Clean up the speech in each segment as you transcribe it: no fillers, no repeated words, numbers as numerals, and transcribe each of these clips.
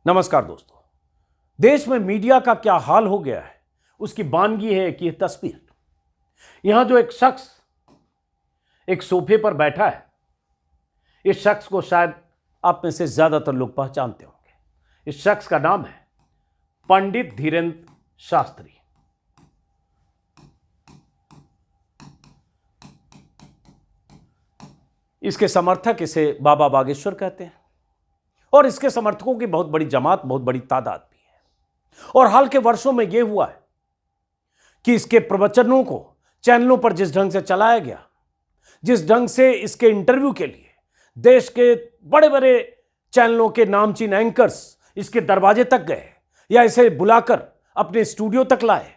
नमस्कार दोस्तों। देश में मीडिया का क्या हाल हो गया है उसकी बानगी है कि यह तस्वीर। यहां जो एक शख्स एक सोफे पर बैठा है, इस शख्स को शायद आप में से ज्यादातर लोग पहचानते होंगे। इस शख्स का नाम है पंडित धीरेन्द्र शास्त्री। इसके समर्थक इसे बाबा बागेश्वर कहते हैं और इसके समर्थकों की बहुत बड़ी जमात, बहुत बड़ी तादाद भी है। और हाल के वर्षों में यह हुआ है कि इसके प्रवचनों को चैनलों पर जिस ढंग से चलाया गया, जिस ढंग से इसके इंटरव्यू के लिए देश के बड़े बड़े चैनलों के नामचीन एंकर्स इसके दरवाजे तक गए या इसे बुलाकर अपने स्टूडियो तक लाए,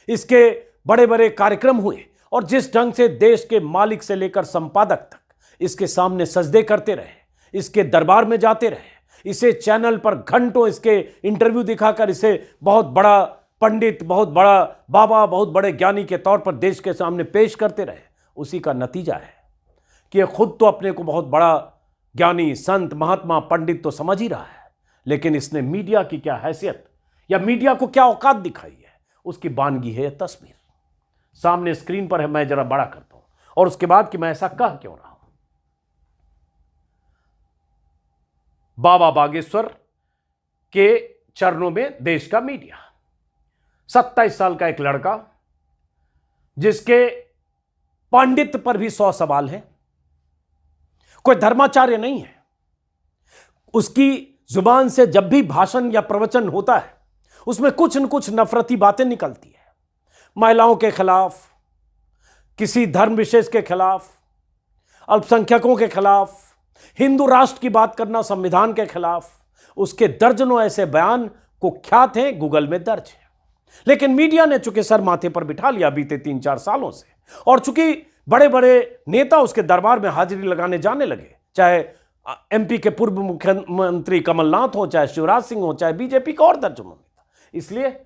इसके बड़े बड़े कार्यक्रम हुए और जिस ढंग से देश के मालिक से लेकर संपादक तक इसके सामने सजदे करते रहे, इसके दरबार में जाते रहे, इसे चैनल पर घंटों इसके इंटरव्यू दिखाकर इसे बहुत बड़ा पंडित, बहुत बड़ा बाबा, बहुत बड़े ज्ञानी के तौर पर देश के सामने पेश करते रहे। उसी का नतीजा है कि यह खुद तो अपने को बहुत बड़ा ज्ञानी, संत, महात्मा, पंडित तो समझ ही रहा है, लेकिन इसने मीडिया की क्या हैसियत या मीडिया को क्या औकात दिखाई है उसकी बानगी है यह तस्वीर। सामने स्क्रीन पर है, मैं जरा बड़ा करता हूं और उसके बाद कि मैं ऐसा कह क्यों रहा हूं। बाबा बागेश्वर के चरणों में देश का मीडिया। 27 साल का एक लड़का जिसके पांडित्य पर भी 100 सवाल हैं, कोई धर्माचार्य नहीं है। उसकी जुबान से जब भी भाषण या प्रवचन होता है उसमें कुछ न कुछ नफरती बातें निकलती है, महिलाओं के खिलाफ, किसी धर्म विशेष के खिलाफ, अल्पसंख्यकों के खिलाफ, हिंदू राष्ट्र की बात करना, संविधान के खिलाफ। उसके दर्जनों ऐसे बयान कुख्यात हैं, गूगल में दर्ज है। लेकिन मीडिया ने चूंकि सर माथे पर बिठा लिया बीते 3-4 सालों से, और चूंकि बड़े बड़े नेता उसके दरबार में हाजिरी लगाने जाने लगे, चाहे एमपी के पूर्व मुख्यमंत्री कमलनाथ हो, चाहे शिवराज सिंह हो, चाहे बीजेपी का और दर्जनों नेता, इसलिए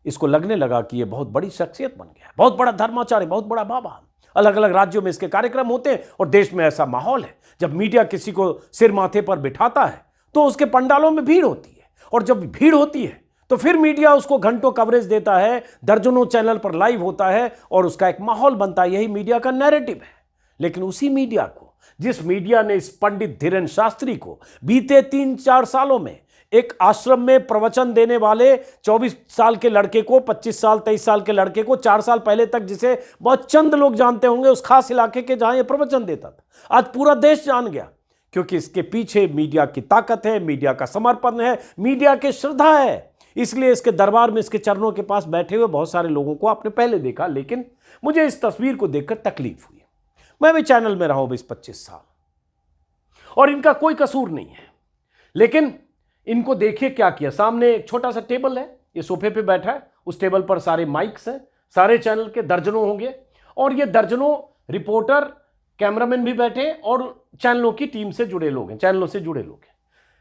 इसको लगने लगा कि यह बहुत बड़ी शख्सियत बन गया, बहुत बड़ा धर्माचार्य, बहुत बड़ा बाबा। अलग अलग राज्यों में इसके कार्यक्रम होते हैं और देश में ऐसा माहौल है, जब मीडिया किसी को सिर माथे पर बिठाता है तो उसके पंडालों में भीड़ होती है, और जब भीड़ होती है तो फिर मीडिया उसको घंटों कवरेज देता है, दर्जनों चैनल पर लाइव होता है और उसका एक माहौल बनता है। यही मीडिया का नैरेटिव है। लेकिन उसी मीडिया को, जिस मीडिया ने इस पंडित धीरेन्द्र शास्त्री को बीते 3-4 सालों में एक आश्रम में प्रवचन देने वाले 24 साल के लड़के को, 25 साल 23 साल के लड़के को, 4 साल पहले तक जिसे बहुत चंद लोग जानते होंगे उस खास इलाके के जहां यह प्रवचन देता था, आज पूरा देश जान गया, क्योंकि इसके पीछे मीडिया की ताकत है, मीडिया का समर्पण है, मीडिया की श्रद्धा है। इसलिए इसके दरबार में, इसके चरणों के पास बैठे हुए बहुत सारे लोगों को आपने पहले देखा, लेकिन मुझे इस तस्वीर को देखकर तकलीफ हुई। मैं भी चैनल में रहा हूं 20-25 साल और इनका कोई कसूर नहीं है, लेकिन इनको देखिए क्या किया। सामने एक छोटा सा टेबल है, ये सोफे पे बैठा है, उस टेबल पर सारे माइक्स हैं, सारे चैनल के दर्जनों होंगे और ये दर्जनों रिपोर्टर, कैमरामैन भी बैठे और चैनलों की टीम से जुड़े लोग हैं, चैनलों से जुड़े लोग हैं।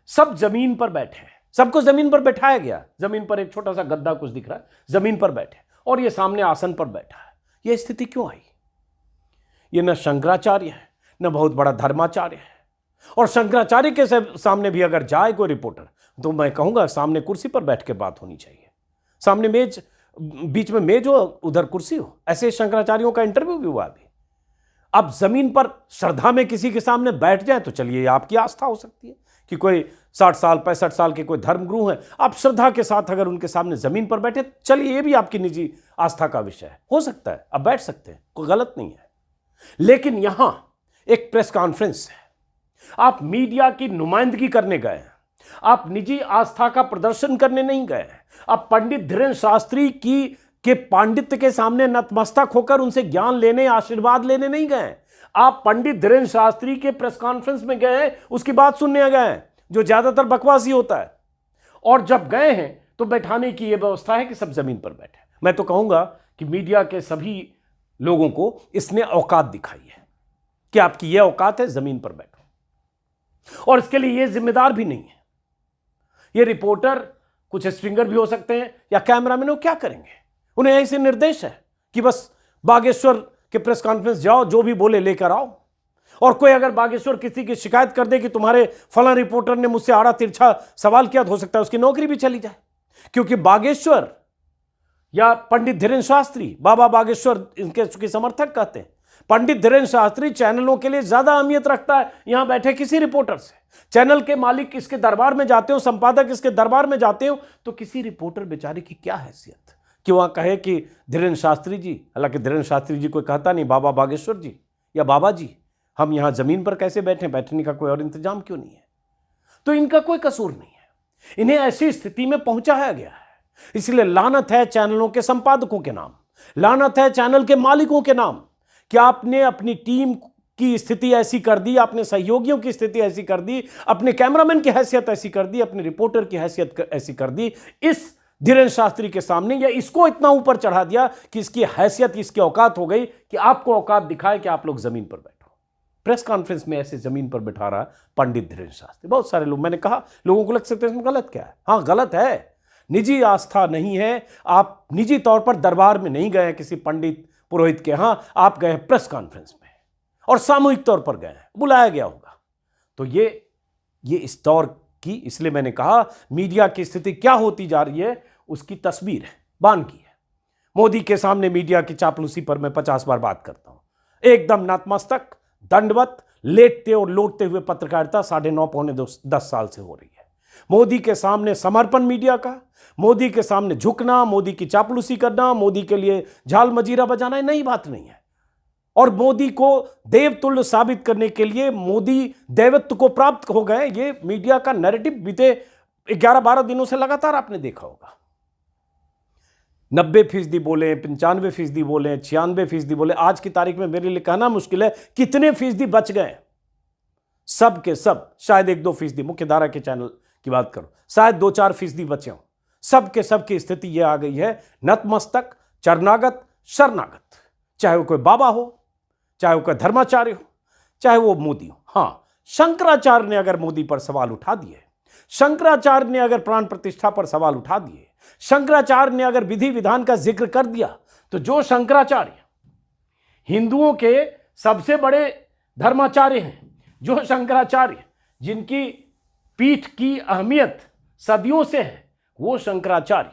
सब जमीन पर बैठे हैं, सबको जमीन पर बैठाया गया। जमीन पर एक छोटा सा गद्दा कुछ दिख रहा है, जमीन पर बैठे और ये सामने आसन पर बैठा है। ये स्थिति क्यों आई? ये न शंकराचार्य है, न बहुत बड़ा धर्माचार्य है। और शंकराचार्य के सामने भी अगर जाए कोई रिपोर्टर तो मैं कहूंगा सामने कुर्सी पर बैठ के बात होनी चाहिए, सामने मेज, बीच में मेज हो, उधर कुर्सी हो। ऐसे शंकराचार्यों का इंटरव्यू भी हुआ अभी। अब जमीन पर श्रद्धा में किसी के सामने बैठ जाए तो चलिए, आपकी आस्था हो सकती है कि कोई 60 साल 65 साल के कोई धर्मगुरु हैं, आप श्रद्धा के साथ अगर उनके सामने जमीन पर बैठे, चलिए ये भी आपकी निजी आस्था का विषय है, हो सकता है, अब बैठ सकते हैं, कोई गलत नहीं है। लेकिन यहां एक प्रेस कॉन्फ्रेंस है, आप मीडिया की नुमाइंदगी करने गए हैं, आप निजी आस्था का प्रदर्शन करने नहीं गए हैं, आप पंडित धीरेन्द्र शास्त्री के पांडित्य के सामने नतमस्तक होकर उनसे ज्ञान लेने, आशीर्वाद लेने नहीं गए। आप पंडित धीरेन्द्र शास्त्री के प्रेस कॉन्फ्रेंस में गए हैं, उसकी बात सुनने गए हैं, जो ज्यादातर बकवासी होता है। और जब गए हैं तो बैठाने की यह व्यवस्था है कि सब जमीन पर बैठे। मैं तो कहूंगा कि मीडिया के सभी लोगों को इसने औकात दिखाई है कि आपकी यह औकात है, जमीन पर बैठो। और इसके लिए ये जिम्मेदार भी नहीं है। ये रिपोर्टर कुछ स्ट्रिंगर भी हो सकते हैं या कैमरामैन, वो क्या करेंगे? उन्हें ऐसे निर्देश है कि बस बागेश्वर के प्रेस कॉन्फ्रेंस जाओ, जो भी बोले लेकर आओ। और कोई अगर बागेश्वर किसी की शिकायत कर दे कि तुम्हारे फलां रिपोर्टर ने मुझसे आड़ा तिरछा सवाल किया, तो हो सकता है उसकी नौकरी भी चली जाए। क्योंकि बागेश्वर या पंडित धीरेन्द्र शास्त्री, बाबा बागेश्वर इनके समर्थक कहते हैं, पंडित धीरेन्द्र शास्त्री चैनलों के लिए ज्यादा अहमियत रखता है यहां बैठे किसी रिपोर्टर से। चैनल के मालिक इसके दरबार में जाते हो, संपादक इसके दरबार में जाते हो, तो किसी रिपोर्टर बेचारे की क्या हैसियत कि वहां कहे कि धीरेन्द्र शास्त्री जी, हालांकि धीरेन्द्र शास्त्री जी कोई कहता नहीं, बाबा बागेश्वर जी या बाबा जी, हम यहां जमीन पर कैसे बैठे, बैठने का कोई और इंतजाम क्यों नहीं है? तो इनका कोई कसूर नहीं है, इन्हें ऐसी स्थिति में पहुंचाया गया है। इसलिए लानत है चैनलों के संपादकों के नाम, लानत है चैनल के मालिकों के नाम कि आपने अपनी टीम की स्थिति ऐसी कर दी, अपने सहयोगियों की स्थिति ऐसी कर दी, अपने कैमरामैन की हैसियत ऐसी कर दी, अपने रिपोर्टर की हैसियत ऐसी कर दी इस धीरेन्द्र शास्त्री के सामने, या इसको इतना ऊपर चढ़ा दिया कि इसकी हैसियत, इसकी औकात हो गई कि आपको औकात दिखाए कि आप लोग जमीन पर बैठो। प्रेस कॉन्फ्रेंस में ऐसे जमीन पर बैठा रहा पंडित धीरेन्द्र शास्त्री। बहुत सारे लोग, मैंने कहा लोगों को लग सकता है इसमें गलत क्या है। हाँ गलत है, निजी आस्था नहीं है, आप निजी तौर पर दरबार में नहीं गए किसी पंडित पुरोहित के, हाँ आप गए प्रेस कॉन्फ्रेंस में और सामूहिक तौर पर गए, बुलाया गया होगा। तो ये इस दौर की, इसलिए मैंने कहा मीडिया की स्थिति क्या होती जा रही है उसकी तस्वीर है, बान की है। मोदी के सामने मीडिया की चापलूसी पर मैं 50 बार बात करता हूं। एकदम नतमस्तक, दंडवत, लेटते और लौटते हुए पत्रकारिता 9.5 पौने 10 साल से हो रही है। मोदी के सामने समर्पण मीडिया का, मोदी के सामने झुकना, मोदी की चापलूसी करना, मोदी के लिए झाल मजीरा बजाना नई बात नहीं है। और मोदी को देवतुल्य साबित करने के लिए मोदी देवत्व को प्राप्त हो गए, ये मीडिया का नैरेटिव बीते 11-12 दिनों से लगातार आपने देखा होगा। 90% बोले, 95% बोले, 96% बोले, आज की तारीख में मेरे लिए कहना मुश्किल है कितने फीसदी बच गए। सब के सब, शायद 1-2% मुख्यधारा के चैनल की बात करो, शायद 2-4% बचे हों। सब के सब की स्थिति यह आ गई है, नतमस्तक, चरणागत, शरणागत, चाहे वो कोई बाबा हो, चाहे वो कोई धर्माचार्य हो, चाहे वो मोदी हो। हां, शंकराचार्य ने अगर मोदी पर सवाल उठा दिए, शंकराचार्य ने अगर प्राण प्रतिष्ठा पर सवाल उठा दिए, शंकराचार्य ने अगर विधि विधान का जिक्र कर दिया, तो जो शंकराचार्य हिंदुओं के सबसे बड़े धर्माचार्य हैं, जो शंकराचार्य जिनकी पीठ की अहमियत सदियों से है, वो शंकराचार्य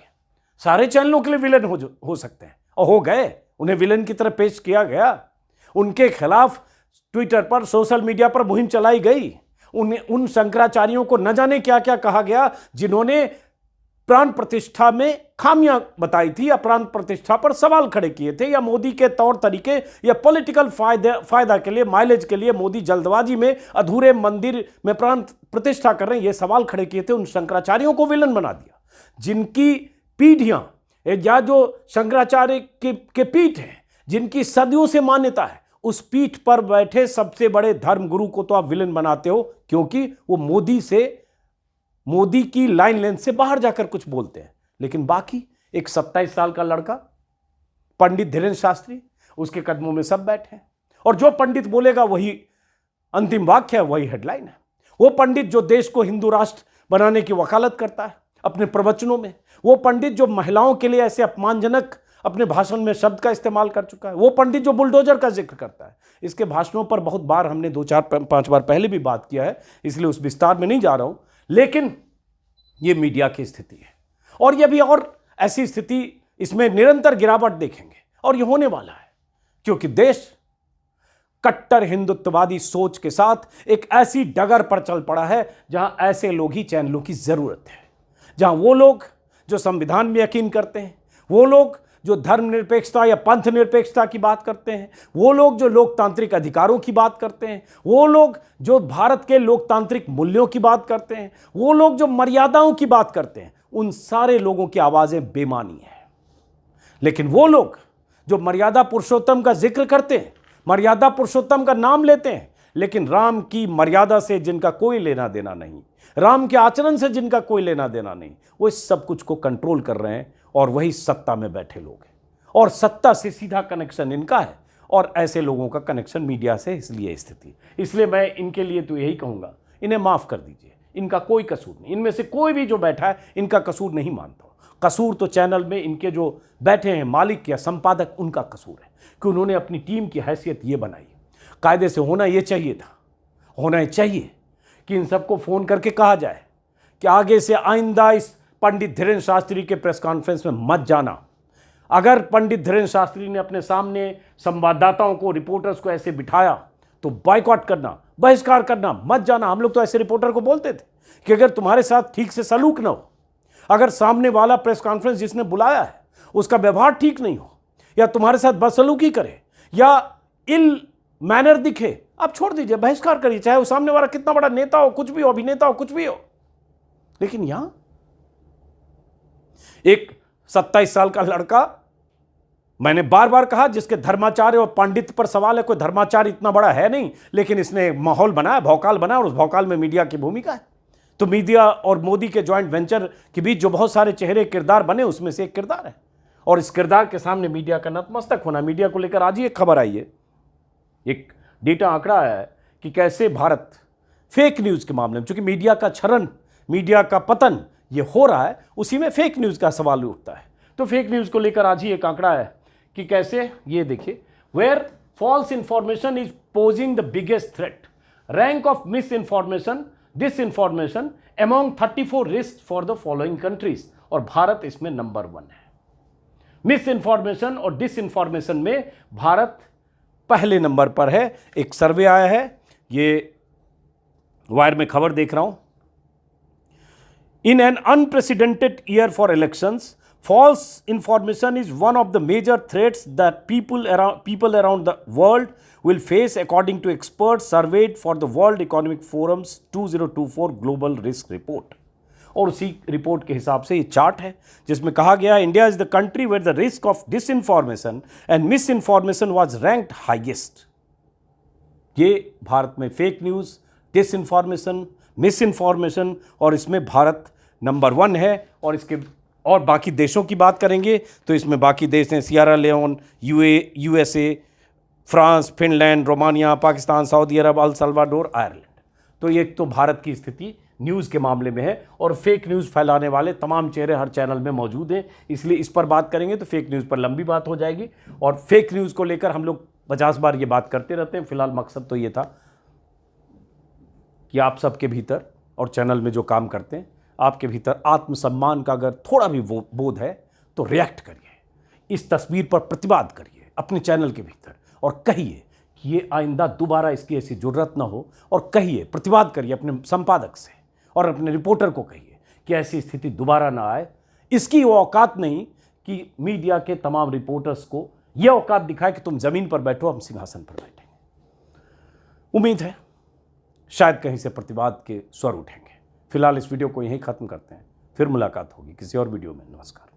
सारे चैनलों के लिए विलन हो सकते हैं, और हो गए, उन्हें विलन की तरह पेश किया गया। उनके खिलाफ ट्विटर पर, सोशल मीडिया पर मुहिम चलाई गई। उन शंकराचार्यों को न जाने क्या क्या कहा गया जिन्होंने प्राण प्रतिष्ठा में खामियां बताई थी, या प्राण प्रतिष्ठा पर सवाल खड़े किए थे, या मोदी के तौर तरीके या पॉलिटिकल फायदा के लिए, माइलेज के लिए मोदी जल्दबाजी में अधूरे मंदिर में प्राण प्रतिष्ठा कर रहे हैं, ये सवाल खड़े किए थे। उन शंकराचार्यों को विलन बना दिया, जिनकी पीढ़ियां, या जो शंकराचार्य के पीठ है, जिनकी सदियों से मान्यता है, उस पीठ पर बैठे सबसे बड़े धर्मगुरु को तो आप विलन बनाते हो, क्योंकि वो मोदी की लाइन लेंथ से बाहर जाकर कुछ बोलते हैं। लेकिन बाकी एक 27 साल का लड़का पंडित धीरेन्द्र शास्त्री, उसके कदमों में सब बैठे हैं, और जो पंडित बोलेगा वही अंतिम वाक्य है, वही हेडलाइन है। वो पंडित जो देश को हिंदू राष्ट्र बनाने की वकालत करता है अपने प्रवचनों में, वो पंडित जो महिलाओं के लिए ऐसे अपमानजनक अपने भाषण में शब्द का इस्तेमाल कर चुका है, वो पंडित जो बुलडोजर का जिक्र करता है। इसके भाषणों पर बहुत बार हमने 2-4-5 बार पहले भी बात किया है, इसलिए उस विस्तार में नहीं जा रहा हूं। लेकिन ये मीडिया की स्थिति है, और ये भी, और ऐसी स्थिति, इसमें निरंतर गिरावट देखेंगे, और ये होने वाला है, क्योंकि देश कट्टर हिंदुत्ववादी सोच के साथ एक ऐसी डगर पर चल पड़ा है जहां ऐसे लोग ही चैनलों की जरूरत है, जहां वो लोग जो संविधान में यकीन करते हैं, वो लोग जो धर्मनिरपेक्षता या पंथ निरपेक्षता की बात करते हैं, वो लोग जो लोकतांत्रिक अधिकारों की बात करते हैं, वो लोग जो भारत के लोकतांत्रिक मूल्यों की बात करते हैं, वो लोग जो मर्यादाओं की बात करते हैं, उन सारे लोगों की आवाजें बेमानी है। लेकिन वो लोग जो मर्यादा पुरुषोत्तम का जिक्र करते हैं, मर्यादा पुरुषोत्तम का नाम लेते हैं, लेकिन राम की मर्यादा से जिनका कोई लेना देना नहीं, राम के आचरण से जिनका कोई लेना देना नहीं, वो इस सब कुछ को कंट्रोल कर रहे हैं, और वही सत्ता में बैठे लोग हैं, और सत्ता से सीधा कनेक्शन इनका है, और ऐसे लोगों का कनेक्शन मीडिया से, इसलिए स्थिति। इसलिए मैं इनके लिए तो यही कहूंगा, इन्हें माफ कर दीजिए, इनका कोई कसूर नहीं, इनमें से कोई भी जो बैठा है इनका कसूर नहीं मानता। कसूर तो चैनल में इनके जो बैठे हैं मालिक या संपादक, उनका कसूर है कि उन्होंने अपनी टीम की हैसियत ये बनाई। कायदे से होना ये चाहिए था, होना चाहिए कि इन सबको फोन करके कहा जाए कि आगे से आइंदा इस पंडित धीरेन्द्र शास्त्री के प्रेस कॉन्फ्रेंस में मत जाना। अगर पंडित धीरेन्द्र शास्त्री ने अपने सामने संवाददाताओं को, रिपोर्टर्स को ऐसे बिठाया तो बॉयकॉट करना, बहिष्कार करना, मत जाना। हम लोग तो ऐसे रिपोर्टर को बोलते थे कि अगर तुम्हारे साथ ठीक से सलूक ना हो, अगर सामने वाला प्रेस कॉन्फ्रेंस जिसने बुलाया है उसका व्यवहार ठीक नहीं हो, या तुम्हारे साथ बदसलूकी करे, या इल मैनर दिखे, आप छोड़ दीजिए, बहिष्कार करिए, चाहे वो सामने वाला कितना बड़ा नेता हो, कुछ भी हो, अभिनेता हो, कुछ भी हो। लेकिन यहां एक 27 साल का लड़का, मैंने बार बार कहा, जिसके धर्माचार्य और पांडित्य पर सवाल है, कोई धर्माचार्य इतना बड़ा है नहीं, लेकिन इसने माहौल बनाया, भौकाल बनाया, और उस भौकाल में मीडिया की भूमिका है। तो मीडिया और मोदी के ज्वाइंट वेंचर के बीच जो बहुत सारे चेहरे, किरदार बने, उसमें से एक किरदार है, और इस किरदार के सामने मीडिया का नतमस्तक होना। मीडिया को लेकर आज ही एक खबर आई है, एक डेटा आंकड़ा आया है कि कैसे भारत फेक न्यूज के मामले में, चूंकि मीडिया का क्षरण, मीडिया का पतन ये हो रहा है, उसी में फेक न्यूज का सवाल उठता है। तो फेक न्यूज को लेकर आज ही एक आंकड़ा है कि कैसे, ये देखिए, where false information is posing the biggest threat, rank of misinformation, disinformation among 34 risk for the following countries, और भारत इसमें नंबर 1 है। मिस इंफॉर्मेशन और डिसइंफॉर्मेशन में भारत पहले नंबर पर है। एक सर्वे आया है, ये वायर में खबर देख रहा हूं। In an unprecedented year for elections, false information is one of the major threats that people around the world will face, according to experts surveyed for the World Economic Forum's 2024 Global Risk Report. और उसी report के हिसाब से ये chart है जिसमें कहा गया, India is the country where the risk of disinformation and misinformation was ranked highest. ये भारत में fake news, disinformation, misinformation, और इसमें भारत नंबर 1 है। और इसके और बाकी देशों की बात करेंगे तो इसमें बाकी देश हैं Sierra Leone, USA, France, Finland, Romania, Pakistan, Saudi Arab, El Salvador, Ireland. तो ये तो भारत की स्थिति न्यूज़ के मामले में है, और फेक न्यूज़ फैलाने वाले तमाम चेहरे हर चैनल में मौजूद हैं, इसलिए इस पर बात करेंगे तो फेक न्यूज़ पर लंबी बात हो जाएगी। और फेक न्यूज़ को लेकर हम लोग 50 बार ये बात करते रहते हैं। फिलहाल मकसद तो ये था कि आप सबके भीतर और चैनल में जो काम करते हैं, आपके भीतर आत्मसम्मान का अगर थोड़ा भी बोध है तो रिएक्ट करिए, इस तस्वीर पर प्रतिवाद करिए अपने चैनल के भीतर, और कहिए कि ये आइंदा दोबारा इसकी ऐसी जरूरत ना हो, और कहिए, प्रतिवाद करिए अपने संपादक से और अपने रिपोर्टर को कहिए कि ऐसी स्थिति दोबारा ना आए। इसकी वो औकात नहीं कि मीडिया के तमाम रिपोर्टर्स को ये औकात दिखाए कि तुम जमीन पर बैठो, हम सिंहासन पर बैठेंगे। उम्मीद है शायद कहीं से प्रतिवाद के स्वर उठेंगे। फिलहाल इस वीडियो को यहीं ख़त्म करते हैं, फिर मुलाकात होगी किसी और वीडियो में। नमस्कार।